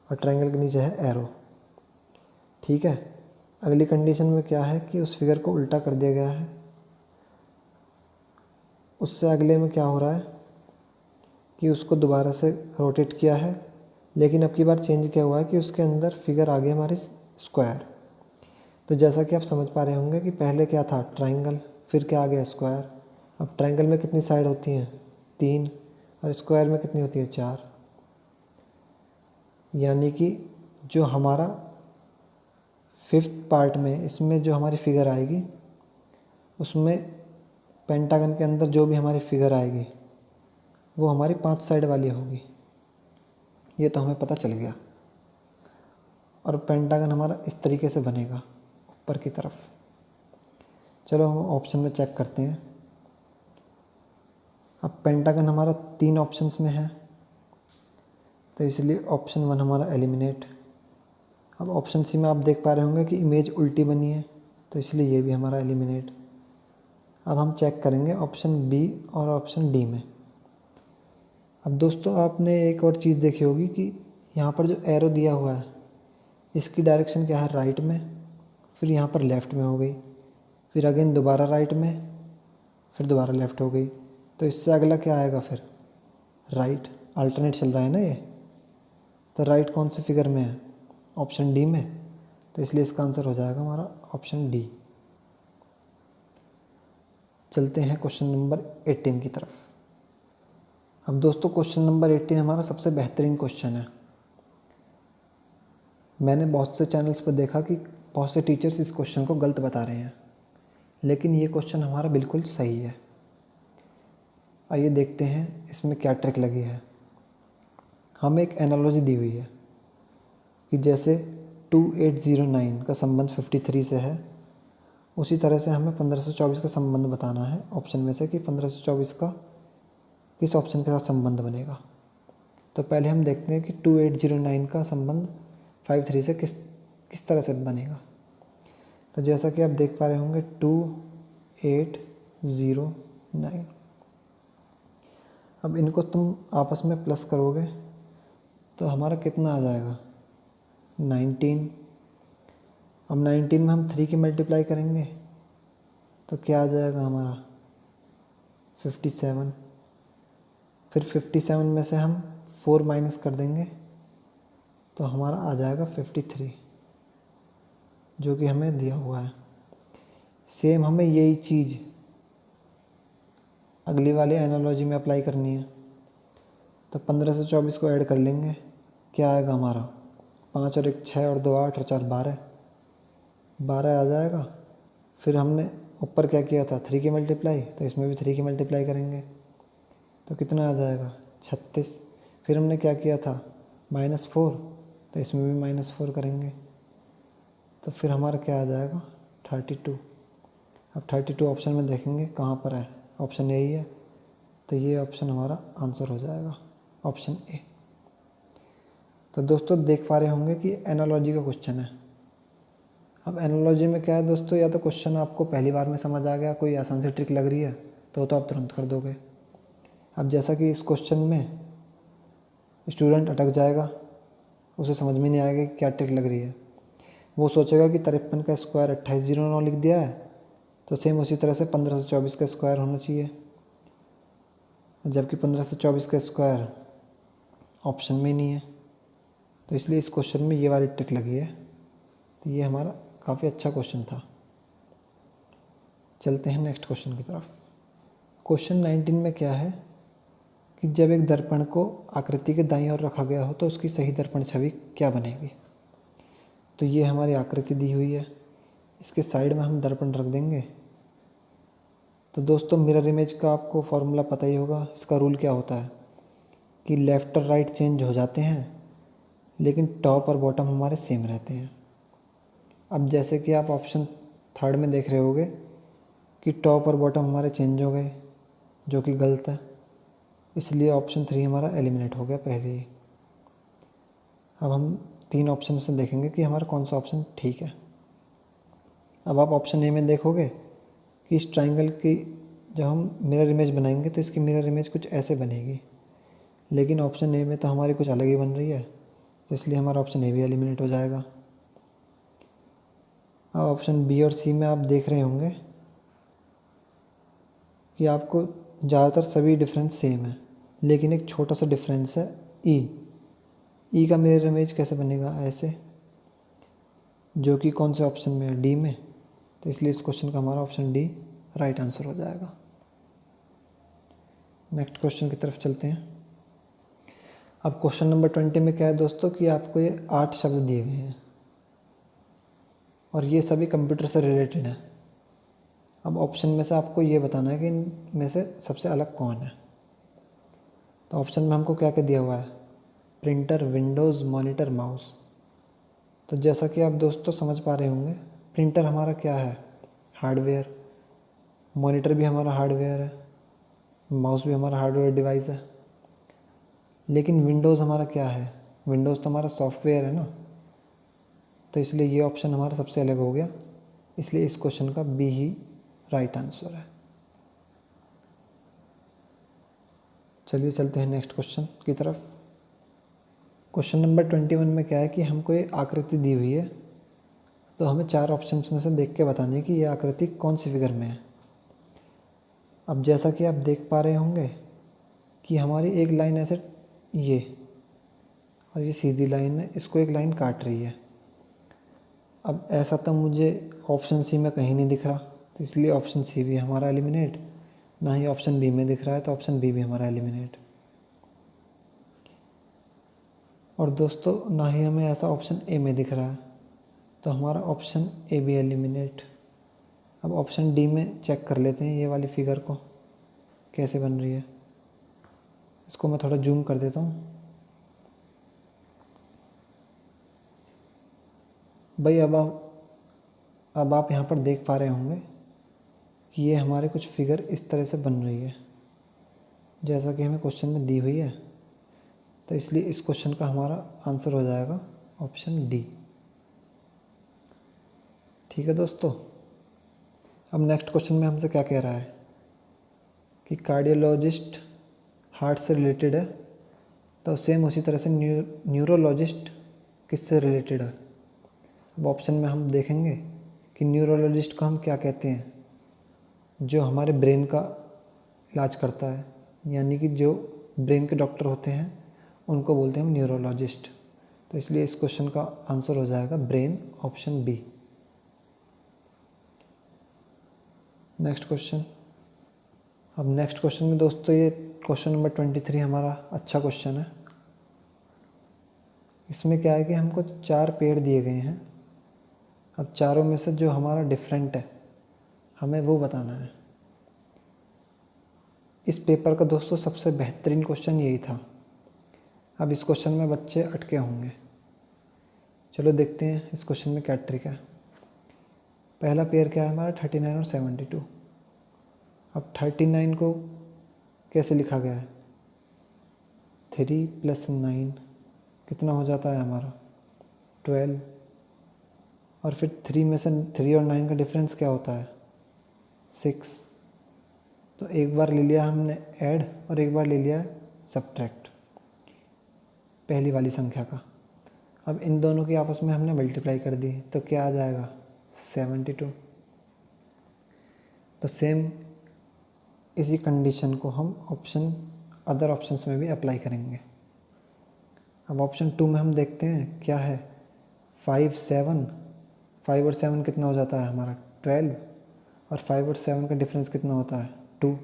और ट्रायंगल के नीचे है एरो। ठीक है, अगली कंडीशन में क्या है कि उस फिगर को उल्टा कर दिया गया है। उससे अगले में क्या हो रहा है कि उसको दोबारा से रोटेट किया है, लेकिन अब की बार चेंज क्या हुआ है कि उसके अंदर फिगर आ गई हमारी स्क्वायर। तो जैसा कि आप समझ पा रहे होंगे कि पहले क्या था ट्रायंगल, फिर क्या आ गया स्क्वायर। अब ट्रायंगल में कितनी साइड होती हैं 3 और स्क्वायर में कितनी होती है 4। यानी कि जो हमारा 5th पार्ट में इसमें जो हमारी फिगर आएगी उसमें पेंटागन के अंदर जो भी हमारी फिगर आएगी वो हमारी 5 साइड वाली होगी। ये तो हमें पता चल गया। और पेंटागन हमारा इस तरीके से बनेगा ऊपर की तरफ। चलो हम ऑप्शन में चेक करते हैं। अब पेंटागन हमारा 3 ऑप्शंस में है तो इसलिए ऑप्शन 1 हमारा एलिमिनेट। अब ऑप्शन सी में आप देख पा रहे होंगे कि इमेज उल्टी बनी है तो इसलिए ये भी हमारा एलिमिनेट। अब हम चेक करेंगे ऑप्शन बी और ऑप्शन डी में। अब दोस्तों आपने एक और चीज़ देखी होगी कि यहाँ पर जो एरो दिया हुआ है इसकी डायरेक्शन क्या है राइट में, फिर यहाँ पर लेफ़्ट में हो गई, फिर अगेन दोबारा राइट में, फिर दोबारा लेफ़्ट हो गई। तो इससे अगला क्या आएगा फिर राइट। अल्टरनेट चल रहा है ना ये, तो राइट कौन सी फिगर में है ऑप्शन डी में, तो इसलिए इसका आंसर हो जाएगा हमारा ऑप्शन डी। चलते हैं क्वेश्चन नंबर 18 की तरफ। अब दोस्तों क्वेश्चन नंबर 18 हमारा सबसे बेहतरीन क्वेश्चन है। मैंने बहुत से चैनल्स पर देखा कि बहुत से टीचर्स इस क्वेश्चन को गलत बता रहे हैं, लेकिन ये क्वेश्चन हमारा बिल्कुल सही है। आइए देखते हैं इसमें क्या ट्रिक लगी है। हमें एक एनालॉजी दी हुई है कि जैसे 2809 का संबंध 53 से है, उसी तरह से हमें 1524 का संबंध बताना है ऑप्शन में से कि 1524 का किस ऑप्शन के साथ संबंध बनेगा। तो पहले हम देखते हैं कि 2809 का संबंध 53 से किस तरह से बनेगा। तो जैसा कि आप देख पा रहे होंगे 2809, अब इनको तुम आपस में प्लस करोगे तो हमारा कितना आ जाएगा 19। अब 19 में हम 3 की मल्टीप्लाई करेंगे तो क्या आ जाएगा हमारा 57। फिर 57 में से हम 4 माइनस कर देंगे तो हमारा आ जाएगा 53, जो कि हमें दिया हुआ है। सेम हमें यही चीज़ अगली वाली एनालॉजी में अप्लाई करनी है। तो 15 से 24 को ऐड कर लेंगे, क्या आएगा हमारा 5 और 1 6 और 2 8 और 4 12 आ जाएगा। फिर हमने ऊपर क्या किया था 3 की मल्टीप्लाई, तो इसमें भी 3 की मल्टीप्लाई करेंगे तो कितना आ जाएगा 36। फिर हमने क्या किया था -4, तो इसमें भी -4 करेंगे तो फिर हमारा क्या आ जाएगा 32। अब 32 ऑप्शन में देखेंगे कहाँ पर है, ऑप्शन यही है, तो ये ऑप्शन हमारा आंसर हो जाएगा ऑप्शन ए। तो दोस्तों देख पा रहे होंगे कि एनालॉजी का क्वेश्चन है। अब एनालॉजी में क्या है दोस्तों, या तो क्वेश्चन आपको पहली बार में समझ आ गया, कोई आसान सी ट्रिक लग रही है तो आप तुरंत कर दोगे। अब जैसा कि इस क्वेश्चन में स्टूडेंट अटक जाएगा, उसे समझ में नहीं आएगा कि क्या ट्रिक लग रही है। वो सोचेगा कि 53 का स्क्वायर 2809 लिख दिया है, तो सेम उसी तरह से 15 से 24 का स्क्वायर होना चाहिए, जबकि 15 से 24 का स्क्वायर ऑप्शन में ही नहीं है। तो इसलिए इस क्वेश्चन में ये वाली ट्रिक लगी है। तो ये हमारा काफ़ी अच्छा क्वेश्चन था। चलते हैं नेक्स्ट क्वेश्चन की तरफ। क्वेश्चन 19 में क्या है कि जब एक दर्पण को आकृति के दाईं ओर रखा गया हो तो उसकी सही दर्पण छवि क्या बनेगी। तो ये हमारी आकृति दी हुई है, इसके साइड में हम दर्पण रख देंगे। तो दोस्तों मिरर इमेज का आपको फॉर्मूला पता ही होगा। इसका रूल क्या होता है कि लेफ़्ट और राइट चेंज हो जाते हैं, लेकिन टॉप और बॉटम हमारे सेम रहते हैं। अब जैसे कि आप ऑप्शन 3 में देख रहे होगे कि टॉप और बॉटम हमारे चेंज हो गए, जो कि गलत है, इसलिए ऑप्शन 3 हमारा एलिमिनेट हो गया पहले ही। अब हम 3 ऑप्शन से देखेंगे कि हमारा कौन सा ऑप्शन ठीक है। अब आप ऑप्शन ए में देखोगे कि इस ट्राइंगल की जब हम मिरर इमेज बनाएंगे तो इसकी मिरर इमेज कुछ ऐसे बनेगी, लेकिन ऑप्शन ए में तो हमारी कुछ अलग ही बन रही है, तो इसलिए हमारा ऑप्शन ए भी एलिमिनेट हो जाएगा। अब ऑप्शन बी और सी में आप देख रहे होंगे कि आपको ज़्यादातर सभी डिफरेंस सेम है, लेकिन एक छोटा सा डिफरेंस है ई का मिरर इमेज कैसे बनेगा ऐसे, जो कि कौन से ऑप्शन में है डी में, तो इसलिए इस क्वेश्चन का हमारा ऑप्शन डी राइट आंसर हो जाएगा। नेक्स्ट क्वेश्चन की तरफ चलते हैं। अब क्वेश्चन नंबर 20 में क्या है दोस्तों कि आपको ये 8 शब्द दिए गए हैं और ये सभी कंप्यूटर से रिलेटेड हैं। अब ऑप्शन में से आपको ये बताना है कि इनमें से सबसे अलग कौन है। तो ऑप्शन में हमको क्या क्या दिया हुआ है, प्रिंटर, विंडोज़, मॉनिटर, माउस। तो जैसा कि आप दोस्तों समझ पा रहे होंगे, प्रिंटर हमारा क्या है, हार्डवेयर। मॉनिटर भी हमारा हार्डवेयर है, माउस भी हमारा हार्डवेयर डिवाइस है। लेकिन विंडोज़ हमारा क्या है, विंडोज़ तो हमारा सॉफ्टवेयर है ना। तो इसलिए ये ऑप्शन हमारा सबसे अलग हो गया, इसलिए इस क्वेश्चन का बी ही राइट आंसर है। चलिए चलते हैं नेक्स्ट क्वेश्चन की तरफ। क्वेश्चन नंबर 21 में क्या है कि हमको ये आकृति दी हुई है, तो हमें 4 ऑप्शंस में से देख के बतानी है कि ये आकृति कौन सी फिगर में है। अब जैसा कि आप देख पा रहे होंगे कि हमारी एक लाइन ऐसे ये और ये सीधी लाइन है, इसको एक लाइन काट रही है। अब ऐसा तो मुझे ऑप्शन सी में कहीं नहीं दिख रहा, तो इसलिए ऑप्शन सी भी हमारा एलिमिनेट, ना ही ऑप्शन बी में दिख रहा है तो ऑप्शन बी भी हमारा एलिमिनेट। और दोस्तों ना ही हमें ऐसा ऑप्शन ए में दिख रहा है, तो हमारा ऑप्शन ए भी एलिमिनेट। अब ऑप्शन डी में चेक कर लेते हैं ये वाली फिगर को कैसे बन रही है। इसको मैं थोड़ा जूम कर देता हूँ। भाई अब आप यहाँ पर देख पा रहे होंगे कि ये हमारे कुछ फिगर इस तरह से बन रही है जैसा कि हमें क्वेश्चन में दी हुई है। तो इसलिए इस क्वेश्चन का हमारा आंसर हो जाएगा ऑप्शन डी। ठीक है दोस्तों। अब नेक्स्ट क्वेश्चन में हमसे क्या कह रहा है कि कार्डियोलॉजिस्ट हार्ट से रिलेटेड है, तो सेम उसी तरह से न्यूरोलॉजिस्ट किससे रिलेटेड है। अब ऑप्शन में हम देखेंगे कि न्यूरोलॉजिस्ट को हम क्या कहते हैं, जो हमारे ब्रेन का इलाज करता है, यानी कि जो ब्रेन के डॉक्टर होते हैं उनको बोलते हैं हम न्यूरोलॉजिस्ट। तो इसलिए इस क्वेश्चन का आंसर हो जाएगा brain, option B. Next question. अब नेक्स्ट क्वेश्चन में दोस्तों ये क्वेश्चन नंबर 23 हमारा अच्छा क्वेश्चन है। इसमें क्या है कि हमको 4 पेड़ दिए गए हैं। अब चारों में से जो हमारा डिफरेंट है हमें वो बताना है। इस पेपर का दोस्तों सबसे बेहतरीन क्वेश्चन यही था। अब इस क्वेश्चन में बच्चे अटके होंगे। चलो देखते हैं इस क्वेश्चन में क्या ट्रिक है। पहला पेयर क्या है हमारा, 39 और 72। अब 39 को कैसे लिखा गया है, 3 + 9 कितना हो जाता है हमारा 12। और फिर 3 में से 3 और 9 का डिफरेंस क्या होता है 6। तो एक बार ले लिया हमने ऐड और एक बार ले लिया सब्ट्रैक्ट पहली वाली संख्या का। अब इन दोनों की आपस में हमने मल्टीप्लाई कर दी तो क्या आ जाएगा 72। तो सेम इसी कंडीशन को हम अदर ऑप्शंस में भी अप्लाई करेंगे। अब ऑप्शन 2 में हम देखते हैं क्या है 5 7। 5 और 7 कितना हो जाता है हमारा 12 और 5 और 7 का डिफरेंस कितना होता है 2।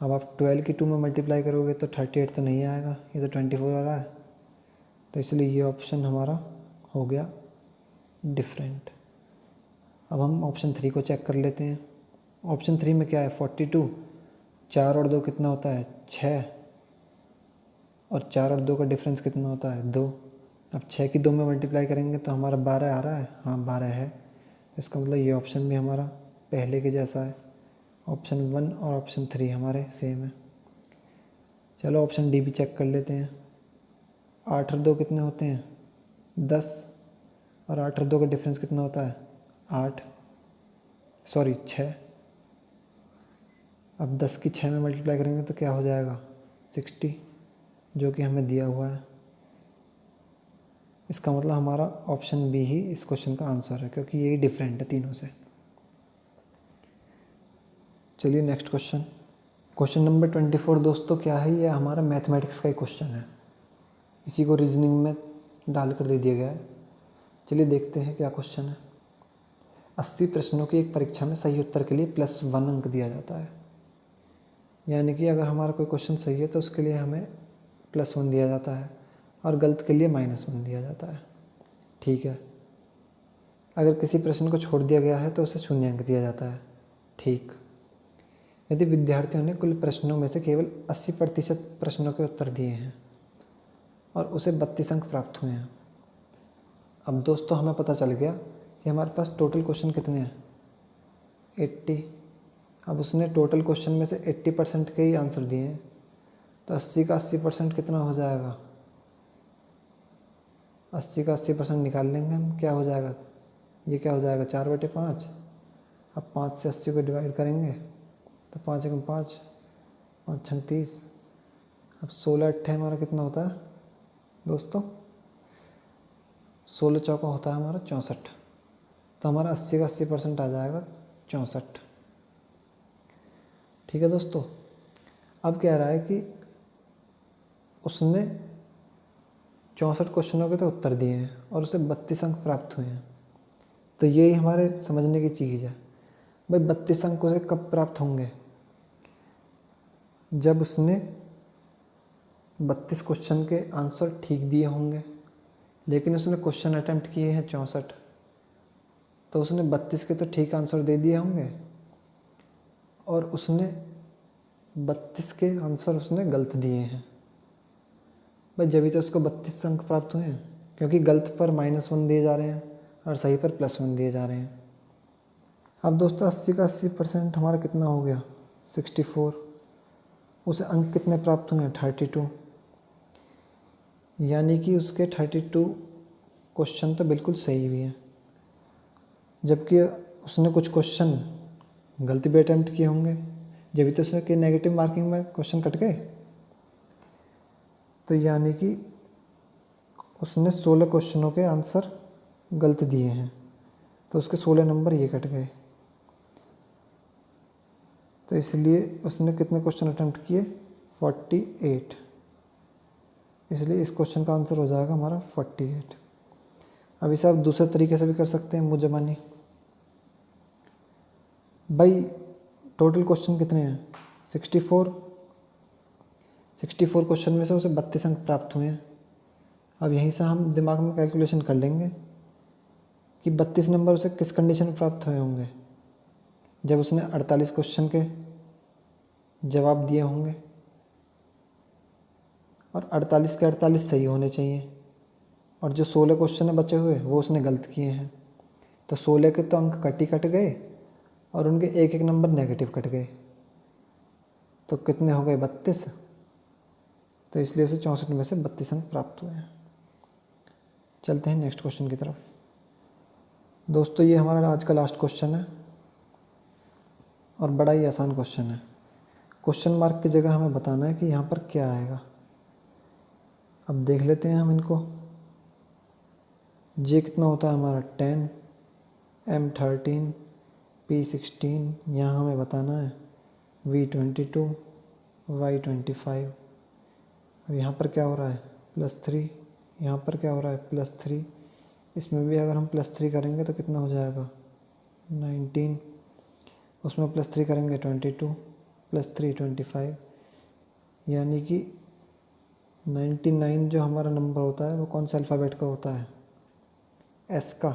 अब आप 12 की 2 में मल्टीप्लाई करोगे तो 38 तो नहीं आएगा, ये तो 24 आ रहा है। तो इसलिए ये ऑप्शन हमारा हो गया डिफरेंट। अब हम ऑप्शन 3 को चेक कर लेते हैं। ऑप्शन 3 में क्या है 42। 4 और 2 कितना होता है 6 और 4 और 2 का डिफरेंस कितना होता है 2। अब 6 की 2 में मल्टीप्लाई करेंगे तो हमारा 12 आ रहा है, हाँ 12 है। इसका मतलब ये ऑप्शन भी हमारा पहले के जैसा है। ऑप्शन 1 और ऑप्शन 3 हमारे सेम है। चलो ऑप्शन डी भी चेक कर लेते हैं। 8 और 2 कितने होते हैं 10 और 8 और 2 का डिफरेंस कितना होता है 6। अब 10 की 6 में मल्टीप्लाई करेंगे तो क्या हो जाएगा 60, जो कि हमें दिया हुआ है। इसका मतलब हमारा ऑप्शन बी ही इस क्वेश्चन का आंसर है, क्योंकि यही डिफरेंट है तीनों से। चलिए नेक्स्ट क्वेश्चन। क्वेश्चन नंबर 24 दोस्तों क्या है, ये हमारा मैथमेटिक्स का ही क्वेश्चन है। इसी को रीजनिंग में डाल कर दे दिया गया है। चलिए देखते हैं क्या क्वेश्चन है। 80 प्रश्नों की एक परीक्षा में सही उत्तर के लिए +1 अंक दिया जाता है। यानी कि अगर हमारा कोई क्वेश्चन सही है तो उसके लिए हमें +1 दिया जाता है और गलत के लिए -1 दिया जाता है। ठीक है। अगर किसी प्रश्न को छोड़ दिया गया है तो उसे 0 अंक दिया जाता है। ठीक। यदि विद्यार्थियों ने कुल प्रश्नों में से केवल 80% प्रश्नों के उत्तर दिए हैं और उसे 32 अंक प्राप्त हुए हैं। अब दोस्तों हमें पता चल गया कि हमारे पास टोटल क्वेश्चन कितने हैं, 80। अब उसने टोटल क्वेश्चन में से 80% के ही आंसर दिए हैं, तो 80 का 80% कितना हो जाएगा, 80 का 80% निकाल लेंगे हम, क्या हो जाएगा, ये क्या हो जाएगा 4/5। अब 5 से 80 को डिवाइड करेंगे तो 5 एकम 5, 5 छंग 30। अब 16 अट्ठे हमारा कितना होता है दोस्तों, 16 चौका होता है हमारा 64। तो हमारा 80 का 80% आ जाएगा 64। ठीक है दोस्तों। अब कह रहा है कि उसने 64 क्वेश्चनों के तो उत्तर दिए हैं और उसे 32 अंक प्राप्त हुए हैं। तो यही हमारे समझने की चीज़ है। भाई 32 अंक उसे कब प्राप्त होंगे, जब उसने 32 क्वेश्चन के आंसर ठीक दिए होंगे, लेकिन उसने क्वेश्चन अटेम्प्ट किए हैं 64, तो उसने 32 के तो ठीक आंसर दे दिए होंगे और उसने 32 के आंसर उसने गलत दिए हैं। भाई जब भी तो उसको 32 अंक प्राप्त हुए हैं, क्योंकि गलत पर -1 दिए जा रहे हैं और सही पर +1 दिए जा रहे हैं। अब दोस्तों 80 का 80% हमारा कितना हो गया, 64। उसे अंक कितने प्राप्त हुए हैं, 32। यानी कि उसके 32 क्वेश्चन तो बिल्कुल सही भी हैं, जबकि उसने कुछ क्वेश्चन गलती भी अटैम्प्ट किए होंगे, जब भी तो उसने कि नेगेटिव मार्किंग में क्वेश्चन कट गए। तो यानी कि उसने 16 क्वेश्चनों के आंसर गलत दिए हैं, तो उसके 16 नंबर ये कट गए। तो इसलिए उसने कितने क्वेश्चन अटैम्प्ट किए, 48। इसलिए इस क्वेश्चन का आंसर हो जाएगा हमारा 48। अब इसे आप दूसरे तरीके से भी कर सकते हैं, मुझे मानी। भाई टोटल क्वेश्चन कितने हैं, 64। 64 क्वेश्चन में से उसे 32 अंक प्राप्त हुए हैं। अब यहीं से हम दिमाग में कैलकुलेशन कर लेंगे कि 32 नंबर उसे किस कंडीशन में प्राप्त हुए होंगे, जब उसने 48 क्वेश्चन के जवाब दिए होंगे और 48 के 48 सही होने चाहिए, और जो 16 क्वेश्चन है बचे हुए वो उसने गलत किए हैं। तो 16 के तो अंक कट गए और उनके एक एक नंबर नेगेटिव कट गए, तो कितने हो गए, 32। तो इसलिए उसे 64 में से 32 अंक प्राप्त हुए हैं। चलते हैं नेक्स्ट क्वेश्चन की तरफ। दोस्तों ये हमारा आज का लास्ट क्वेश्चन है और बड़ा ही आसान क्वेश्चन है। क्वेश्चन मार्क की जगह हमें बताना है कि यहाँ पर क्या आएगा। अब देख लेते हैं हम इनको। जे कितना होता है हमारा 10, M13, P16, यहाँ हमें बताना है V22, Y25। अब यहाँ पर क्या हो रहा है, +3, यहाँ पर क्या हो रहा है, +3। इसमें भी अगर हम +3 करेंगे तो कितना हो जाएगा, 19। उसमें +3 करेंगे 22, +3 25। यानी कि 99 जो हमारा नंबर होता है वो कौन से अल्फ़ाबेट का होता है, S का।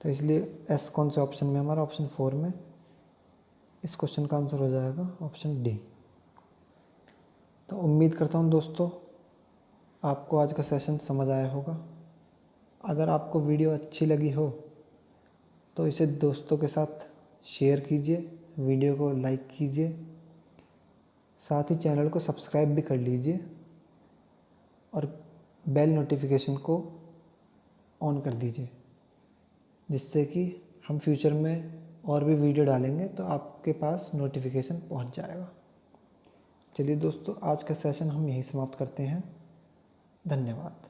तो इसलिए S कौन से ऑप्शन में, हमारा ऑप्शन 4 में। इस क्वेश्चन का आंसर हो जाएगा ऑप्शन डी। तो उम्मीद करता हूँ दोस्तों आपको आज का सेशन समझ आया होगा। अगर आपको वीडियो अच्छी लगी हो तो इसे दोस्तों के साथ शेयर कीजिए, वीडियो को लाइक कीजिए, साथ ही चैनल को सब्सक्राइब भी कर लीजिए और बेल नोटिफिकेशन को ऑन कर दीजिए, जिससे कि हम फ्यूचर में और भी वीडियो डालेंगे तो आपके पास नोटिफिकेशन पहुंच जाएगा। चलिए दोस्तों आज का सेशन हम यहीं समाप्त करते हैं। धन्यवाद।